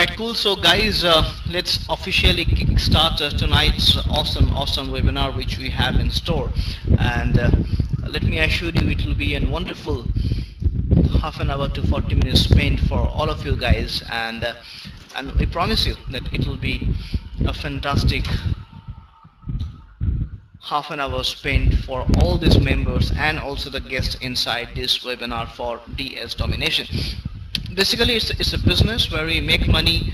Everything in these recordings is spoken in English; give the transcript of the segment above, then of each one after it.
Alright, cool. So guys, let's officially kickstart tonight's awesome webinar which we have in store. And let me assure you it will be a wonderful half an hour to 40 minutes spent for all of you guys, and we promise you that it will be a fantastic half an hour spent for all these members and also the guests inside this webinar for DS Domination. Basically, it's a business where we make money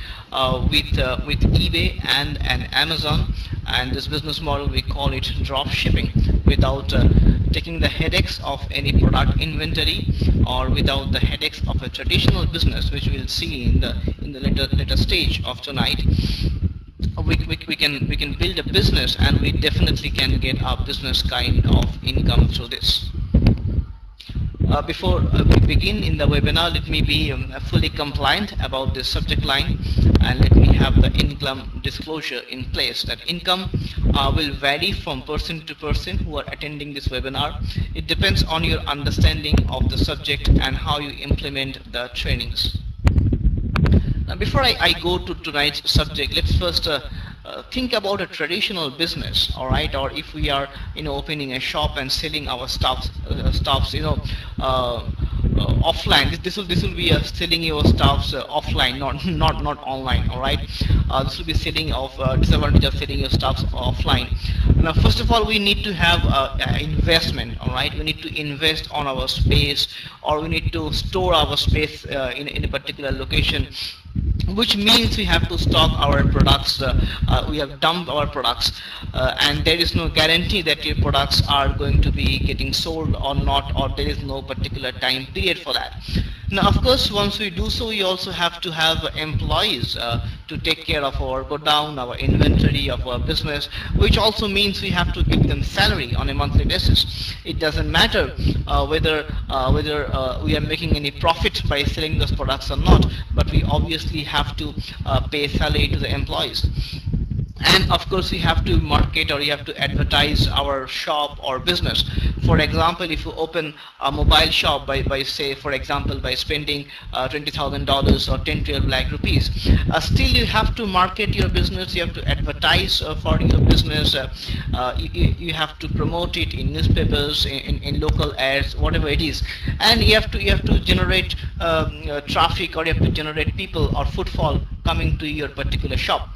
with eBay and Amazon, and this business model we call it drop shipping, without taking the headaches of any product inventory or without the headaches of a traditional business, which we'll see in the later stage of tonight. We can build a business, and we definitely can get our business kind of income through this. Before we begin in the webinar, let me be fully compliant about this subject line, and let me have the income disclosure in place. That income will vary from person to person who are attending this webinar. It depends on your understanding of the subject and how you implement the trainings. Now, before I go to tonight's subject, let's first think about a traditional business, all right? Or if we are, opening a shop and selling our stuffs, offline. This will be selling your stuffs offline, not online, all right? This will be selling of disadvantage of selling your stuffs offline. Now, first of all, we need to have investment, all right? We need to invest on our space, or we need to store our space in a particular location, which means we have to stock our products. We have dumped our products, and there is no guarantee that your products are going to be getting sold or not, or there is no particular time period for that. Now, of course, once we do so, we also have to have employees to take care of our godown, our inventory of our business, which also means we have to give them salary on a monthly basis. It doesn't matter whether we are making any profit by selling those products or not, but we obviously have to pay salary to the employees. And of course, we have to market, or you have to advertise our shop or business. For example, if you open a mobile shop by say, for example, by spending $20,000 or 10-12 lakh rupees, still you have to market your business. You have to advertise for your business. You have to promote it in newspapers, in local ads, whatever it is, and you have to generate traffic, or you have to generate people or footfall coming to your particular shop.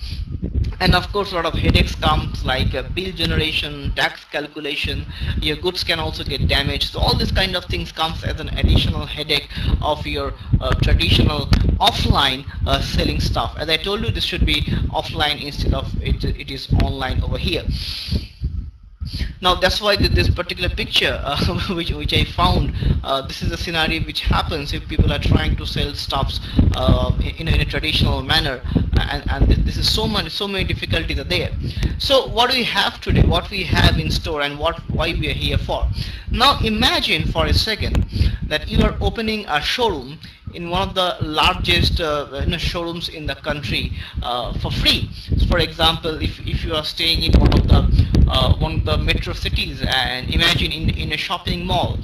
And of course, a lot of headaches comes, like bill generation, tax calculation. Your goods can also get damaged. So all this kind of things comes as an additional headache of your traditional offline selling stuff. As I told you, this should be offline instead of it is online over here. Now, that's why this particular picture which I found, this is a scenario which happens if people are trying to sell stuffs in a traditional manner, and this is so many difficulties are there. So what do we have today, what we have in store, and why we are here for? Now, imagine for a second that you are opening a showroom in one of the largest showrooms in the country for free. So for example, if you are staying in one of the metro cities, and imagine in a shopping mall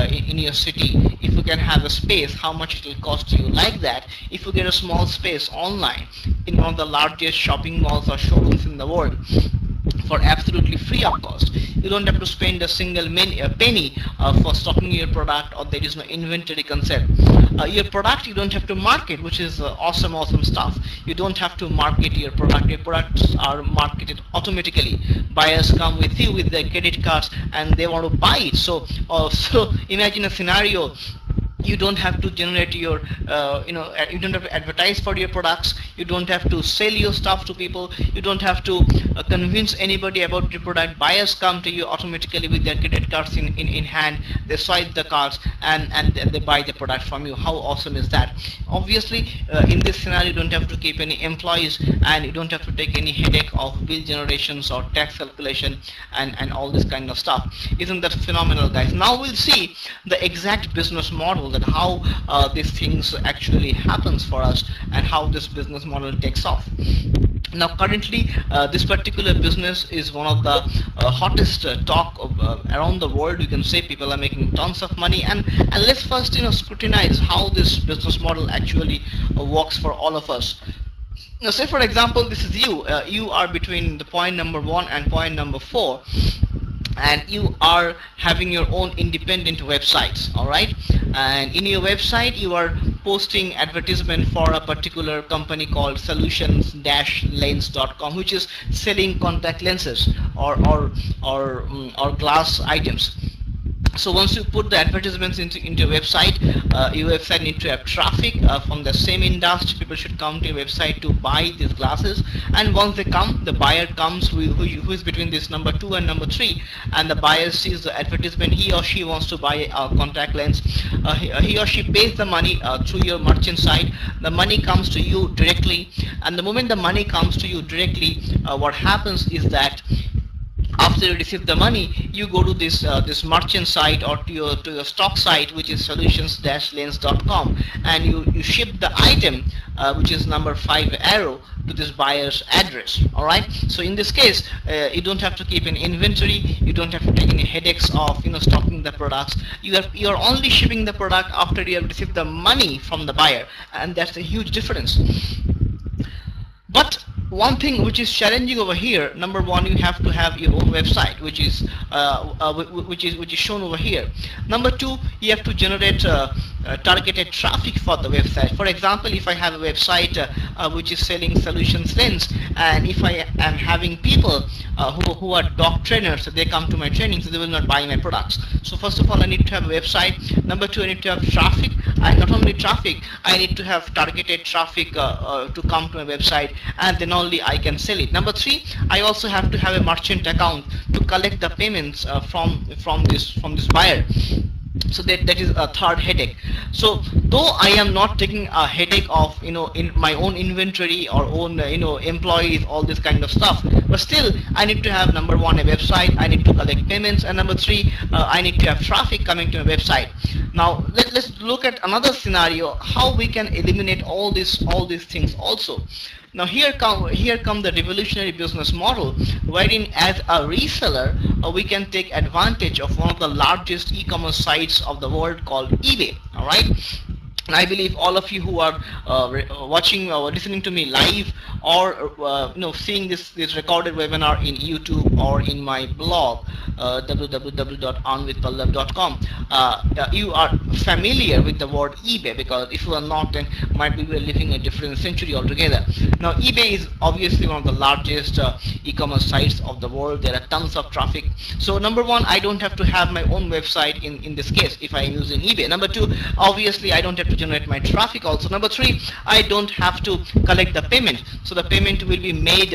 in your city, if you can have a space, how much it will cost you. Like that, if you get a small space online in one of the largest shopping malls or showrooms in the world for absolutely free of cost, you don't have to spend a single penny for stocking your product, or there is no inventory concept. Your product you don't have to market, which is awesome stuff. You don't have to market your product. Your products are marketed automatically. Buyers come with you with their credit cards and they want to buy it. So imagine a scenario. You don't have to generate your, you don't have to advertise for your products. You don't have to sell your stuff to people. You don't have to convince anybody about your product. Buyers come to you automatically with their credit cards in hand. They swipe the cards and they buy the product from you. How awesome is that? Obviously, in this scenario, you don't have to keep any employees, and you don't have to take any headache of bill generations or tax calculation and all this kind of stuff. Isn't that phenomenal, guys? Now we'll see the exact business model, that how these things actually happens for us and how this business model takes off. Now, currently, this particular business is one of the hottest talk of, around the world. You can say people are making tons of money, and let's first scrutinize how this business model actually works for all of us. Now say for example this is you, you are between the point number 1 and point number 4, and you are having your own independent websites, all right, and in your website you are posting advertisement for a particular company called solutions-lens.com, which is selling contact lenses or glass items. So once you put the advertisements into your website, your website needs to have traffic from the same industry. People should come to your website to buy these glasses, and once they come, the buyer comes who is between this number 2 and number 3, and the buyer sees the advertisement. He or she wants to buy a contact lens. He or she pays the money through your merchant site. The money comes to you directly, and the moment the money comes to you directly, what happens is that after you receive the money, you go to this merchant site or to your stock site, which is solutions-lens.com, and you ship the item, which is number 5 arrow, to this buyer's address. All right. So in this case, you don't have to keep an inventory. You don't have to take any headaches of stocking the products. You are only shipping the product after you have received the money from the buyer, and that's a huge difference. But one thing which is challenging over here, number 1, you have to have your own website, which is shown over here. Number 2, you have to generate targeted traffic for the website. For example, if I have a website which is selling solutions lens, and if I am having people who are dog trainers, so they come to my training, so they will not buy my products. So first of all, I need to have a website. Number 2, I need to have traffic, and not only traffic, I need to have targeted traffic to come to my website, and then only I can sell it. Number 3, I also have to have a merchant account to collect the payments from this buyer. So that is a third headache. So though I am not taking a headache of in my own inventory or own employees, all this kind of stuff, but still I need to have, number 1, a website. I need to collect payments, and number 3, I need to have traffic coming to my website. Now let's look at another scenario, how we can eliminate all these things also. Now here come the revolutionary business model, wherein as a reseller we can take advantage of one of the largest e-commerce sites of the world called eBay. All right. And I believe all of you who are watching or listening to me live, or seeing this recorded webinar in YouTube or in my blog, www.onwithpallab.com, you are familiar with the word eBay, because if you are not, then might be we are living a different century altogether. Now eBay is obviously one of the largest e-commerce sites of the world. There are tons of traffic. So number 1, I don't have to have my own website in this case if I am using eBay. Number 2, obviously I don't have to generate my traffic also. Number 3, I don't have to collect the payment. So the payment will be made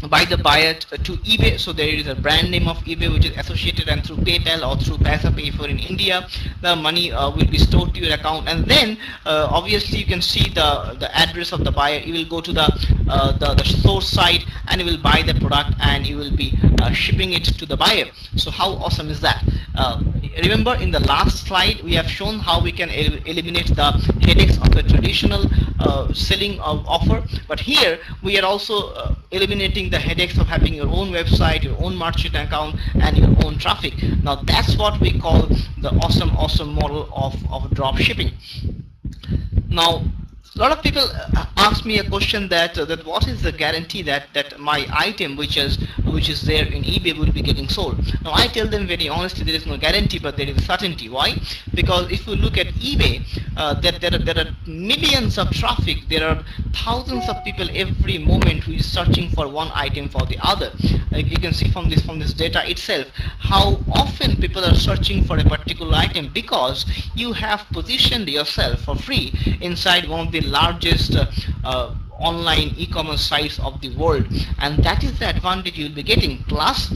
by the buyer to eBay. So there is a brand name of eBay which is associated, and through PayTel or through PayPay for in India, the money will be stored to your account, and then obviously you can see the address of the buyer. You will go to the source site and you will buy the product, and you will be shipping it to the buyer. So how awesome is that? Remember, in the last slide we have shown how we can eliminate the headaches of a traditional selling offer, but here we are also eliminating the headaches of having your own website, your own merchant account, and your own traffic. Now that's what we call the awesome model of drop shipping. Now a lot of people ask me a question that what is the guarantee that my item which is there in eBay will be getting sold. Now I tell them very honestly, there is no guarantee, but there is certainty. Why? Because if you look at eBay, there are millions of traffic. There are thousands of people every moment who is searching for one item for the other. Like you can see from this data itself how often people are searching for a particular item, because you have positioned yourself for free inside one of the largest online e-commerce sites of the world, and that is the advantage you'll be getting. Plus,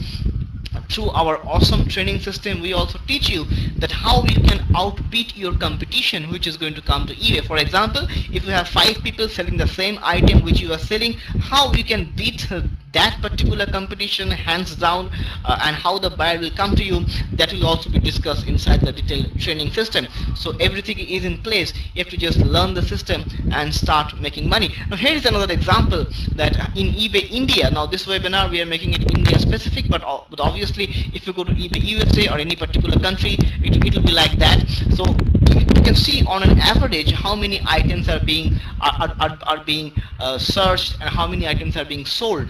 through our awesome training system, we also teach you that how you can outbeat your competition which is going to come to eBay. For example, if you have 5 people selling the same item which you are selling, how you can beat that particular competition hands down, and how the buyer will come to you, that will also be discussed inside the detailed training system. So everything is in place. You have to just learn the system and start making money. Now here is another example that in eBay India, now this webinar we are making it India specific, but obviously if you go to eBay USA or any particular country, it will be like that. So you can see on an average how many items are being searched and how many items are being sold.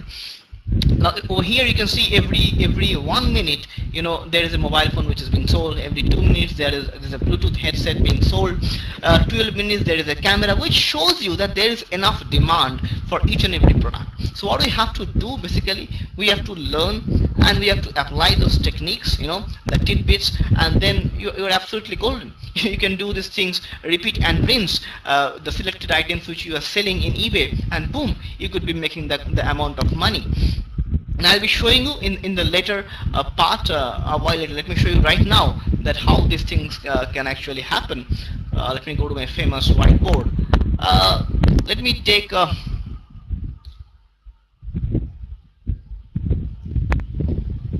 Now over here you can see every 1 minute, there is a mobile phone which is being sold. Every 2 minutes there's a Bluetooth headset being sold. 12 minutes there is a camera, which shows you that there is enough demand for each and every product. So what we have to do, basically we have to learn and we have to apply those techniques, the tidbits, and then you're absolutely golden. You can do these things, repeat and rinse the selected items which you are selling in eBay, and boom, you could be making the amount of money. And I'll be showing you in the later part a while later. Let me show you right now that how these things can actually happen. Let me go to my famous whiteboard. Let me take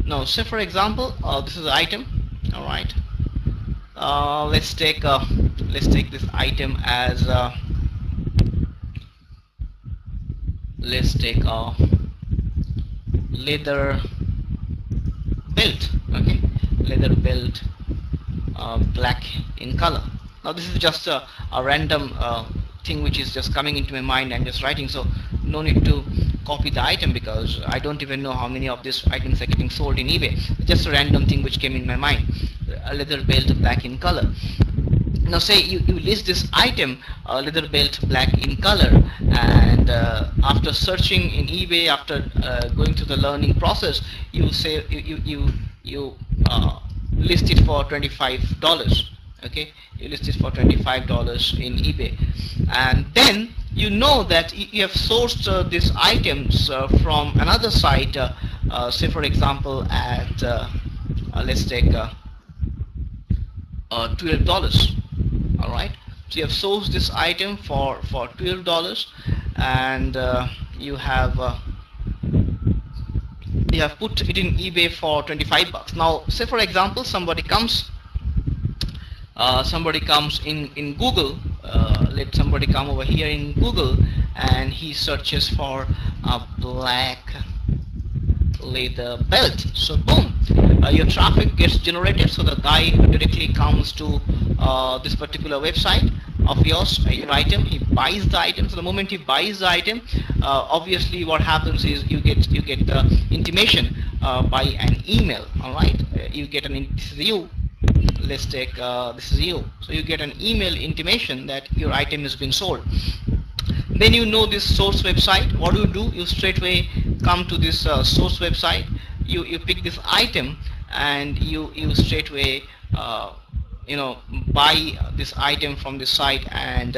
now, say for example, this is an item. All right. Let's take this item as let's take a leather belt. Okay, leather belt, black in color. Now this is just a random thing which is just coming into my mind and just writing, so no need to copy the item because I don't even know how many of these items are getting sold in eBay. Just a random thing which came in my mind. A leather belt black in color. Now say you list this item, leather belt black in color, and after searching in eBay, after going through the learning process, you say you list it for $25. Okay, you list it for $25 in eBay, and then you know that you have sourced these items from another site, say for example at let's take $12. All right, so you have sourced this item for $12, and you have put it in eBay for $25. Now say for example somebody comes in Google. Let somebody come over here in Google and he searches for a black leather belt. So boom, your traffic gets generated, so the guy directly comes to this particular website of yours, your item. He buys the item. So the moment he buys the item, obviously what happens is you get the intimation by an email. All right, you get this is you. Let's take this is you. So you get an email intimation that your item has been sold. Then you know this source website. What do? You straight away come to this source website. You pick this item and you straight away buy this item from this site, and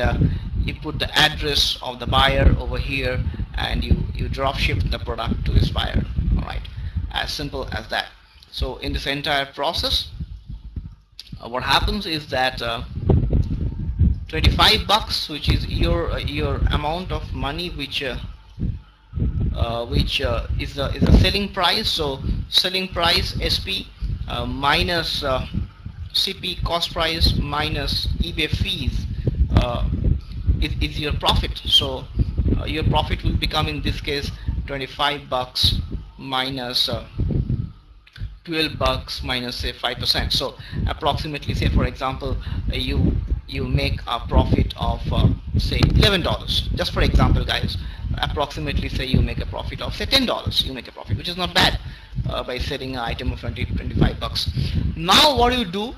you put the address of the buyer over here, and you drop ship the product to this buyer. All right, as simple as that. So in this entire process, what happens is that $25, which is your amount of money, which is the selling price. So selling price SP minus CP cost price minus eBay fees is your profit. So your profit will become in this case $25 minus $12 minus say 5%. So approximately, say for example, you make a profit of say $11. Just for example, guys, approximately say you make a profit of say $10. You make a profit, which is not bad, by selling an item of $25. Now what do?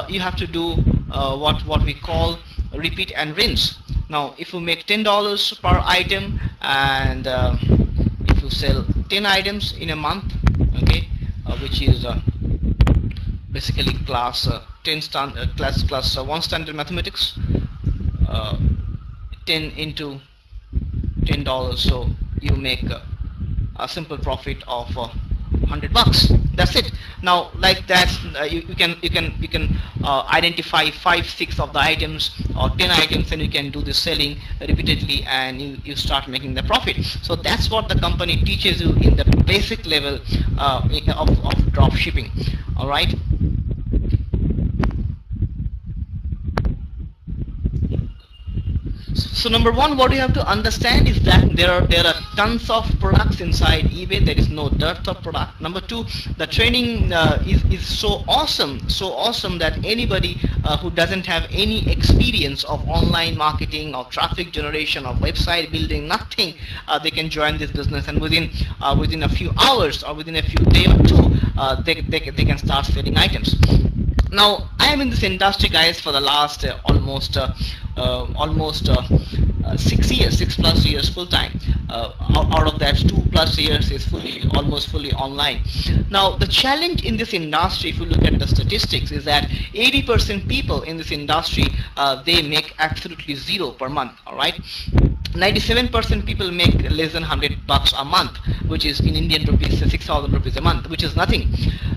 You have to do what we call repeat and rinse. Now if you make $10 per item, and if you sell 10 items in a month, okay, which is basically class 10 class 1 standard mathematics, 10 into $10, so you make a simple profit of $100. That's it. Now like that, you can identify 5-6 of the items or 10 items, and you can do the selling repeatedly, and you start making the profit. So that's what the company teaches you in the basic level of drop shipping. All right. So number one, what you have to understand is that there are tons of products inside eBay. There is no dearth of product. Number two, the training is so awesome that anybody who doesn't have any experience of online marketing or traffic generation or website building, nothing, they can join this business, and within a few hours or within a few day or two, they can start selling items. Now, I am in this industry, guys, for the last almost 6 plus years full time. Out of that, 2+ years is almost fully online. Now, the challenge in this industry, if you look at the statistics, is that 80% people in this industry they make absolutely zero per month. All right. 97% people make less than $100 a month, which is in Indian rupees 6,000 rupees a month, which is nothing,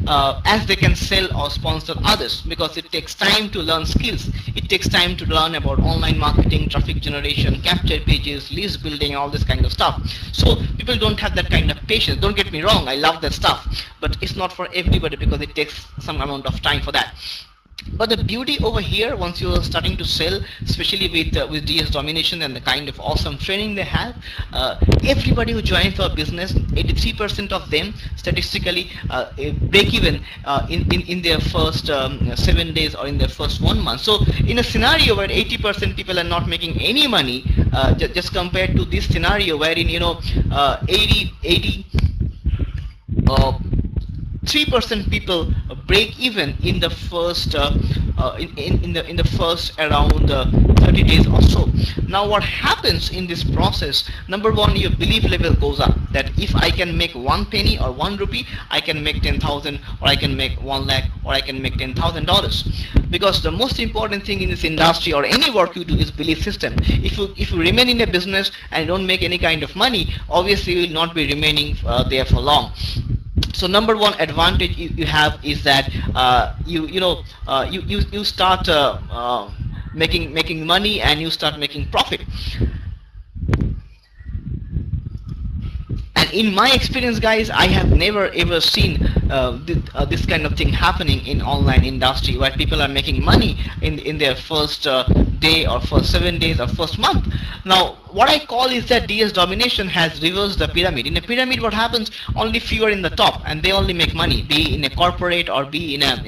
as they can sell or sponsor others, because it takes time to learn skills. It takes time to learn about online marketing, traffic generation, capture pages, list building, all this kind of stuff. So people don't have that kind of patience. Don't get me wrong, I love that stuff, but it's not for everybody because it takes some amount of time for that. But the beauty over here, once you are starting to sell, especially with DS Domination and the kind of awesome training they have, everybody who joins our business, 83% of them statistically break even in their first 7 days or in their first 1 month. So in a scenario where 80% people are not making any money, just compared to this scenario wherein 3% people break even in the first in the first around 30 days or so. Now what happens in this process, number one, your belief level goes up, that if I can make 1 penny or 1 rupee, I can make 10,000, or I can make 1 lakh, or I can make $10,000. Because the most important thing in this industry or any work you do is belief system. If you remain in a business and don't make any kind of money, obviously you will not be remaining there for long. So number one advantage you have is that you start making money, and you start making profit. And in my experience, guys, I have never ever seen this kind of thing happening in online industry, where people are making money in their first day or first 7 days or first month. Now what I call is that DS Domination has reversed the pyramid. In a pyramid, what happens, only few are in the top and they only make money, be in a corporate or be in a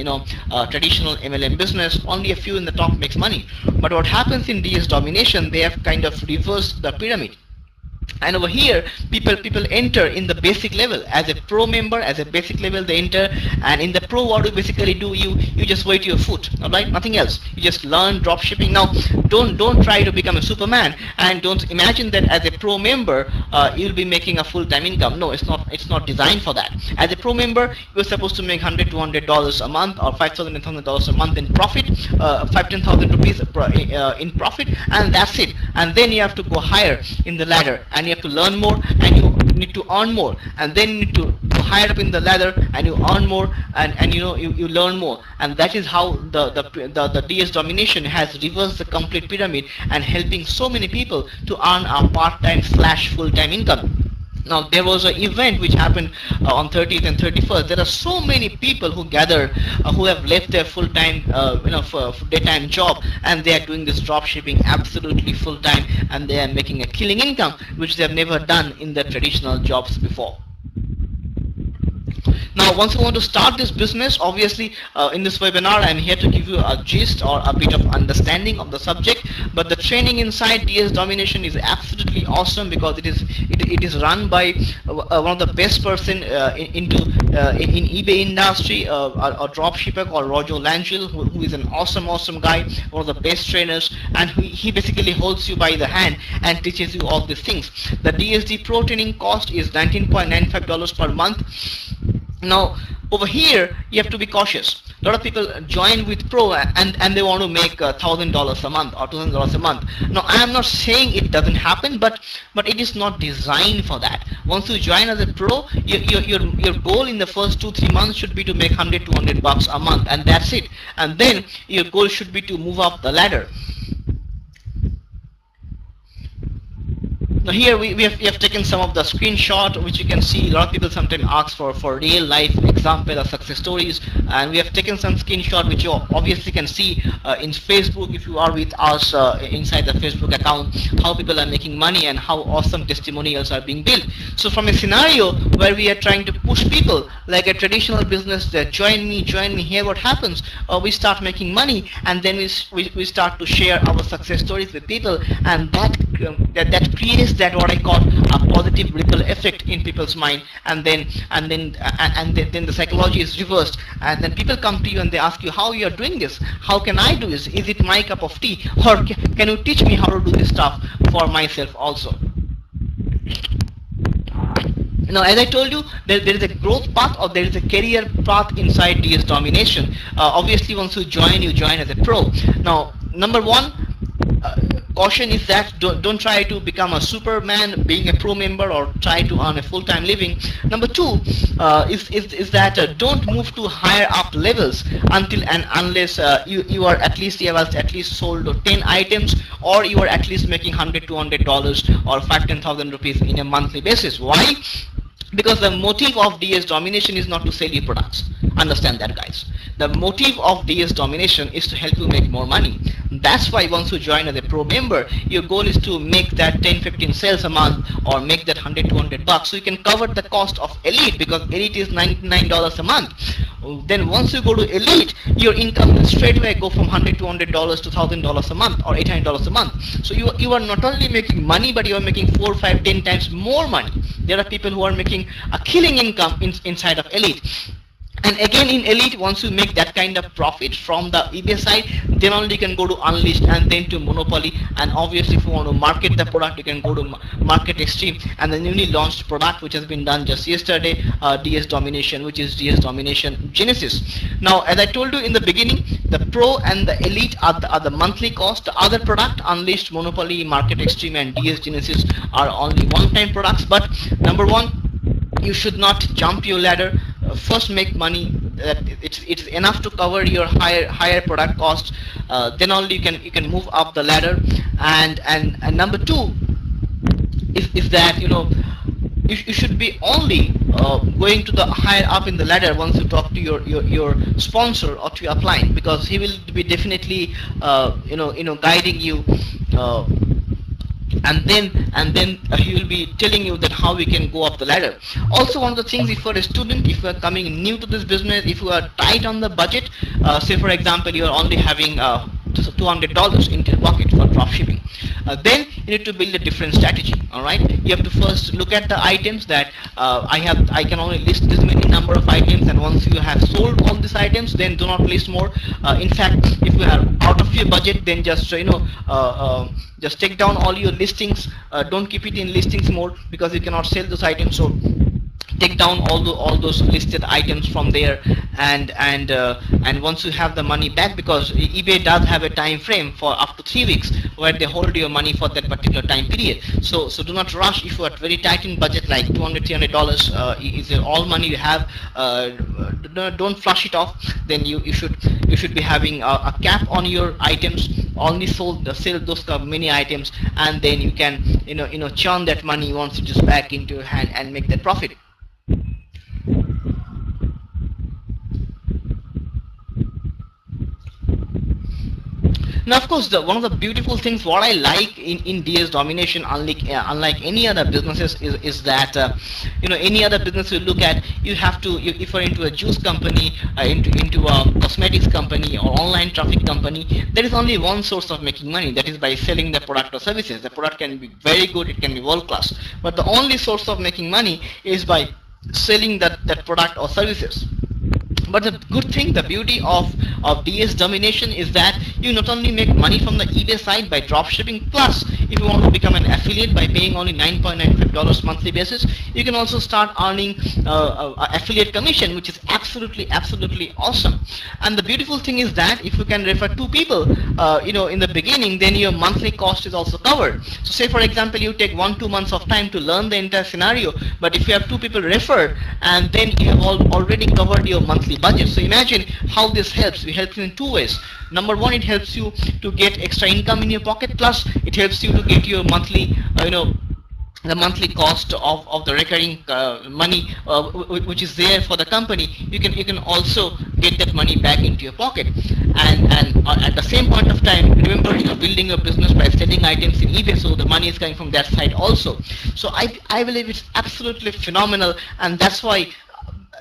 traditional MLM business, only a few in the top makes money. But what happens in DS Domination, they have kind of reversed the pyramid. And over here, people enter in the basic level as a pro member. As a basic level they enter, and in the pro, what you basically do, you just wait your foot, all right, nothing else. You just learn drop shipping. Now don't try to become a superman, and don't imagine that as a pro member you'll be making a full-time income. No, it's not designed for that. As a pro member, you're supposed to make $100 to $200 a month, or $5,000 and $1,000 a month in profit, 5,000-10,000 rupees in profit, and that's it. And then you have to go higher in the ladder, and you have to learn more, and you need to earn more, and then you need to go higher up in the ladder, and you earn more, and you learn more. And that is how the DS Domination has reversed the complete pyramid and helping so many people to earn a part-time / full-time income. Now there was an event which happened on 30th and 31st. There are so many people who gathered, who have left their full-time for daytime job, and they are doing this drop shipping absolutely full-time, and they are making a killing income which they have never done in their traditional jobs before. Now once you want to start this business, obviously in this webinar I'm here to give you a gist or a bit of understanding of the subject, but the training inside DS Domination is absolutely awesome, because it is run by one of the best person in eBay industry, a drop shipper called Roger Langell, who is an awesome guy, one of the best trainers, and he basically holds you by the hand and teaches you all these things. The DSD Pro training cost is $19.95 per month. Now over here you have to be cautious. A lot of people join with Pro and they want to make $1,000 a month or $2,000 a month. Now I am not saying it doesn't happen, but it is not designed for that. Once you join as a Pro, your goal in the first 2-3 months should be to make $100 to $200 a month, and that's it. And then your goal should be to move up the ladder. Now here we have taken some of the screenshot, which you can see. A lot of people sometimes ask for real life example or success stories, and we have taken some screenshot which you obviously can see in Facebook if you are with us inside the Facebook account, how people are making money and how awesome testimonials are being built. So from a scenario where we are trying to push people like a traditional business that join me, here what happens, we start making money, and then we start to share our success stories with people, and that creates that what I call a positive ripple effect in people's mind, and then the psychology is reversed, and then people come to you and they ask you how you are doing this, how can I do this, is it my cup of tea, or can you teach me how to do this stuff for myself also. Now, as I told you, there is a growth path or there is a career path inside DS Domination. Obviously, once you join as a pro. Now, number one, caution is that don't try to become a superman being a pro member or try to earn a full-time living. Number two is that don't move to higher up levels until and unless you are at least sold 10 items, or you are at least making $100-$200 or 5,000-10,000 rupees in a monthly basis. Why? Because the motive of DS Domination is not to sell you products. Understand that, guys. The motive of DS Domination is to help you make more money. That's why once you join as a pro member, your goal is to make that 10-15 sales a month or make that $100-200 so you can cover the cost of Elite, because Elite is $99 a month. Then once you go to Elite, your income will straight away go from $100-200 to $1,000 a month or $800 a month. So you are not only making money, but you are making 4, 5, 10 times more money. There are people who are making a killing income inside of Elite. And again, in Elite, once you make that kind of profit from the eBay side, then only you can go to Unleashed and then to Monopoly. And obviously, if you want to market the product, you can go to Market Extreme and the newly launched product, which has been done just yesterday, DS Domination, which is DS Domination Genesis. Now, as I told you in the beginning, the Pro and the Elite are the monthly cost. The other product, Unleashed, Monopoly, Market Extreme, and DS Genesis are only one-time products. But number one, you should not jump your ladder. First make money. It's enough to cover your higher product costs. Then only you can move up the ladder. And number two is that you should be only going to the higher up in the ladder once you talk to your sponsor or to your client, because he will be definitely guiding you. And then he will be telling you that how we can go up the ladder. Also, one of the things, if you're a student, if you are coming new to this business, if you are tight on the budget, say for example you are only having $200 in your pocket for drop shipping, then you need to build a different strategy. All right, you have to first look at the items that I can only list this many number of items, and once you have sold all these items, then do not list more. In fact, if you are out of your budget, then just just take down all your listings. Don't keep it in listings mode, because you cannot sell those items. So take down all those listed items from there, and once you have the money back, because eBay does have a time frame for up to 3 weeks where they hold your money for that particular time period. So do not rush. If you are very tight in budget, like $200-300 is all money you have, don't flush it off. Then you should be having a cap on your items. Only sell those many items, and then you can churn that money once it is back into your hand and make that profit. Now, of course, one of the beautiful things what I like in DS Domination, unlike any other businesses, is that any other business you look at, you have to, if you're into a juice company, into a cosmetics company or online traffic company, there is only one source of making money, that is by selling the product or services. The product can be very good, it can be world class, but the only source of making money is by selling that product or services. But the good thing, the beauty of DS Domination is that you not only make money from the eBay side by drop shipping, plus if you want to become an affiliate by paying only $9.95 monthly basis, you can also start earning affiliate commission, which is absolutely awesome. And the beautiful thing is that if you can refer 2 people in the beginning, then your monthly cost is also covered. So say for example you take 1-2 months of time to learn the entire scenario, but if you have 2 people referred, and then you have already covered your monthly budget. So imagine how this helps. It helps you in 2 ways. Number one, it helps you to get extra income in your pocket, plus it helps you to get your monthly the monthly cost of the recurring money which is there for the company, you can also get that money back into your pocket. And at the same point of time, remember, you're building a business by selling items in eBay, so the money is coming from that side also. So I believe it's absolutely phenomenal, and that's why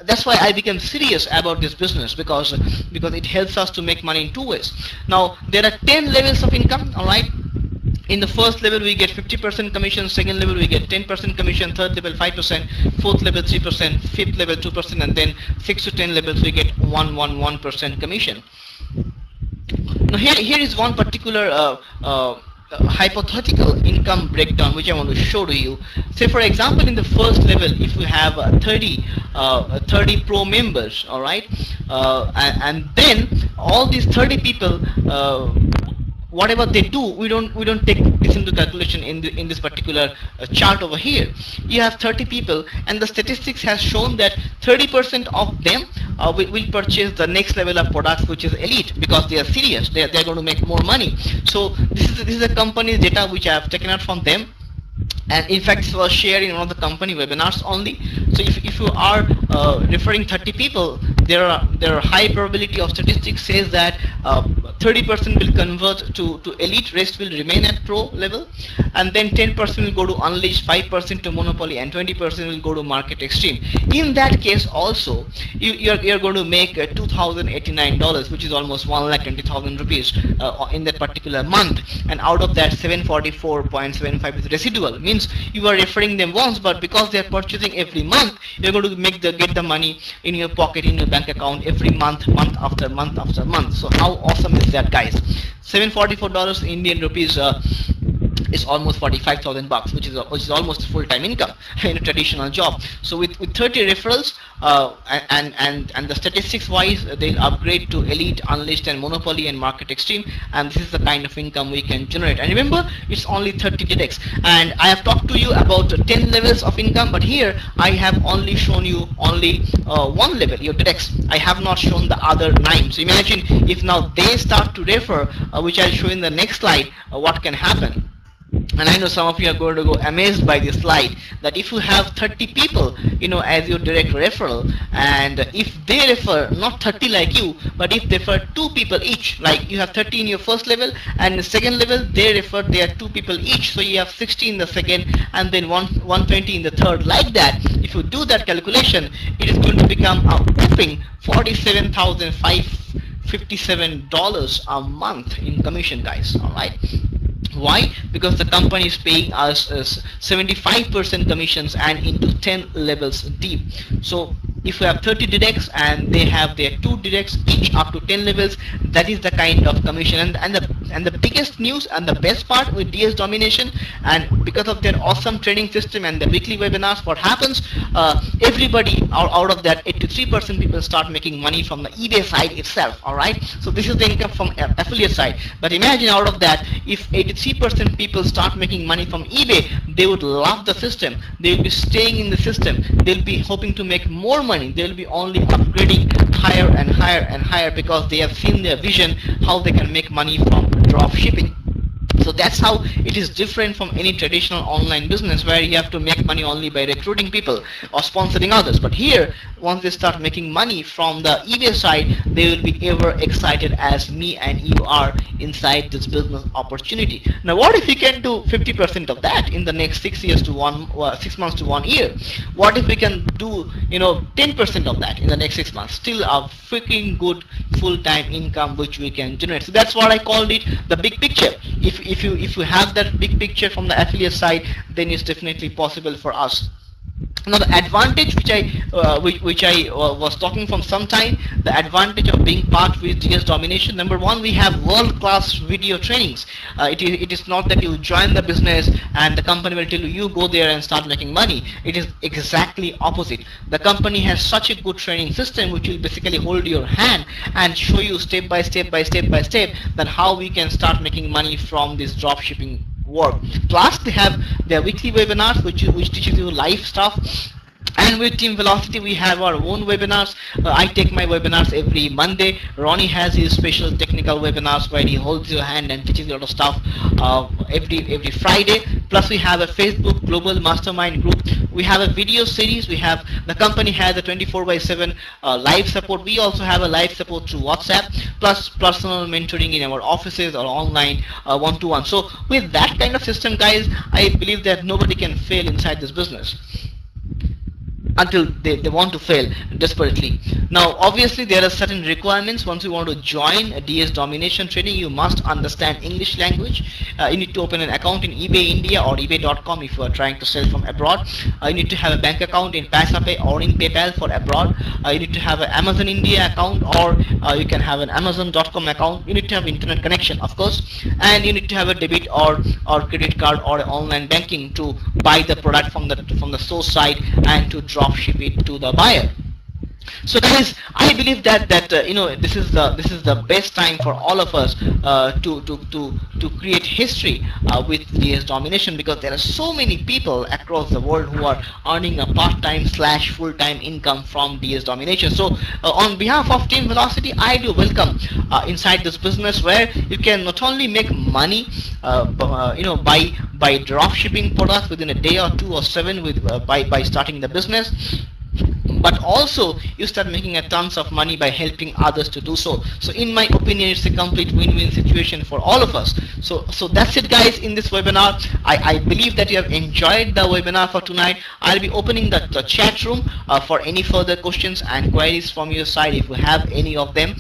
I became serious about this business, because it helps us to make money in two ways. Now there are 10 levels of income, all right. In the first level we get 50% commission, second level we get 10% commission, third level 5%, fourth level 3%, fifth level 2%, and then 6 to 10 levels we get 1% commission. Now here is one particular hypothetical income breakdown which I want to show to you. Say for example, in the first level, if we have 30 pro members, all right, and then all these 30 people, whatever they do, we don't take this into calculation in this particular chart over here. You have 30 people, and the statistics has shown that 30% of them will purchase the next level of products, which is elite, because they are serious. They're going to make more money. So this is a company's data which I have taken out from them. And in fact, it was shared in one of the company webinars only. So if you are referring 30 people, there are high probability of statistics says that 30% will convert to elite, rest will remain at pro level, and then 10% will go to unleash, 5% to monopoly, and 20% will go to market extreme. In that case also, you're going to make $2,089, which is almost 1,20,000 rupees in that particular month, and out of that 744.75 is residual. Means you are referring them once, but because they are purchasing every month, you're going to get the money in your pocket, in your bank account every month after month after month. So how awesome is that, guys? $744 Indian rupees is almost 45,000 bucks, which is almost full-time income in a traditional job. So with 30 referrals and the statistics wise, they'll upgrade to elite, unleashed, and monopoly, and market extreme, and this is the kind of income we can generate. And remember, it's only 30 directs, and I have talked to you about 10 levels of income, but here I have only shown you only one level, your directs. I have not shown the other 9. So imagine if now they start to refer, which I'll show in the next slide, what can happen. And I know some of you are going to go amazed by this slide, that if you have 30 people, as your direct referral, and if they refer not 30 like you, but if they refer 2 people each, like you have 30 in your first level, and in the second level they are 2 people each, so you have 60 in the second, and then 120 in the third. Like that, if you do that calculation, it is going to become a whopping $47,557 a month in commission, guys. All right. Why? Because the company is paying us 75% commissions and into 10 levels deep. So if we have 30 directs and they have their 2 directs each up to 10 levels, that is the kind of commission. And the biggest news and the best part with DS Domination, and because of their awesome training system and the weekly webinars, what happens, everybody out of that 83% people start making money from the eBay side itself. All right, so this is the income from affiliate side. But imagine out of that, if 83% people start making money from eBay, they would love the system, they will be staying in the system, they'll be hoping to make more money, they'll be only upgrading higher and higher and higher, because they have seen their vision how they can make money from drop shipping. So that's how it is different from any traditional online business where you have to make money only by recruiting people or sponsoring others. But here, once they start making money from the eBay side, they will be ever excited as me and you are inside this business opportunity. Now what if we can do 50% of that in the next 6 months to 1 year? What if we can do 10% of that in the next 6 months? Still a freaking good full-time income which we can generate. So that's what I called it, the big picture. If you have that big picture from the affiliate side, then it's definitely possible for us. Now the advantage which I was talking from some time, the advantage of being part with DS Domination, number one, we have world-class video trainings. It is not that you join the business and the company will tell you go there and start making money. It is exactly opposite. The company has such a good training system which will basically hold your hand and show you step by step that how we can start making money from this drop shipping work. Plus they have their weekly webinars which teaches you live stuff, and with Team Velocity we have our own webinars. I take my webinars every Monday. Ronnie has his special technical webinars where he holds your hand and teaches you a lot of stuff every Friday. Plus we have a Facebook global mastermind group. We have a video series. We have, the company has a 24/7 live support. We also have a live support through WhatsApp, plus personal mentoring in our offices or online one-to-one. So with that kind of system, guys, I believe that nobody can fail inside this business until they want to fail desperately. Now obviously there are certain requirements. Once you want to join a DS Domination training, you must understand English language. You need to open an account in eBay India or ebay.com if you are trying to sell from abroad. You need to have a bank account in PasaPay or in PayPal for abroad. You need to have an Amazon India account, or you can have an Amazon.com account. You need to have internet connection, of course, and you need to have a debit or credit card or online banking to buy the product from the source side and to drop ship it to the buyer. So guys, I believe that this is the best time for all of us to create history with DS Domination, because there are so many people across the world who are earning a part-time / full-time income from DS Domination. So on behalf of Team Velocity, I do welcome inside this business where you can not only make money by drop shipping products within a day or 2 or 7 with by starting the business, but also you start making a tons of money by helping others to do so. So in my opinion, it's a complete win-win situation for all of us. So that's it, guys, in this webinar. I believe that you have enjoyed the webinar for tonight. I'll be opening the chat room for any further questions and queries from your side if you have any of them.